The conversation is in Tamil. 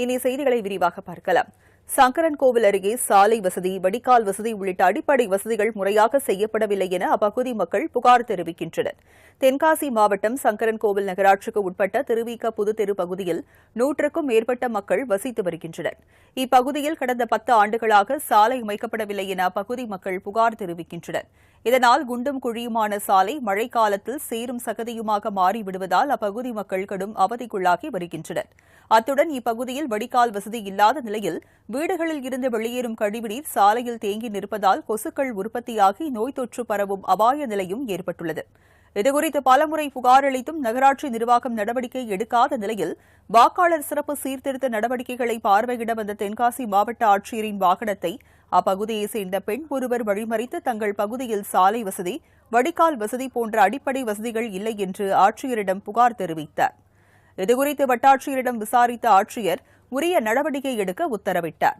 இனி செய்திகளை விரிவாக பார்க்கலாம். சங்கரன்கோவில் அருகே சாலை வசதி, வடிகால் வசதி உள்ளிட்ட அடிப்படை வசதிகள் முறையாக செய்யப்படவில்லை என அப்பகுதி மக்கள் புகார் தெரிவிக்கின்றனர். தென்காசி மாவட்டம் சங்கரன்கோவில் நகராட்சிக்கு உட்பட்ட திருவிக புதுத்தெரு பகுதியில் 100க்கும் மேற்பட்ட மக்கள் வசித்து வருகின்றனர். இப்பகுதியில் கடந்த 10 ஆண்டுகளாக சாலை அமைக்கப்படவில்லை என அப்பகுதி மக்கள் புகார் தெரிவிக்கின்றனர். இதனால் குண்டும் குழியுமான சாலை மழைக்காலத்தில் சேரும் சகதியுமாக மாறிவிடுவதால் அப்பகுதி மக்கள் கடும் அவதிக்குள்ளாகி வருகின்றனர். அத்துடன் இப்பகுதியில் வடிகால் வசதி இல்லாத நிலையில் வீடுகளில் இருந்து வெளியேறும் கழிவுநீர் சாலையில் தேங்கி நிற்பதால் கொசுக்கள் உற்பத்தியாகி நோய் தொற்று பரவும் அபாய நிலையும் ஏற்பட்டுள்ளது. இதுகுறித்து பலமுறை புகார் அளித்தும் நகராட்சி நிர்வாகம் நடவடிக்கை எடுக்காத நிலையில் வாக்காளர் சிறப்பு சீர்திருத்த நடவடிக்கைகளை பார்வையிட வந்த தென்காசி மாவட்ட ஆட்சியரின் வாகனத்தை அப்பகுதியைச் சேர்ந்த பெண் ஒருவர் வழிமறித்து தங்கள் பகுதியில் சாலை வசதி, வடிகால் வசதி போன்ற அடிப்படை வசதிகள் இல்லை என்று ஆட்சியரிடம் புகார் தெரிவித்தார். இதுகுறித்து வட்டாட்சியரிடம் விசாரித்த ஆட்சியர் உரிய நடவடிக்கை எடுக்க உத்தரவிட்டார்.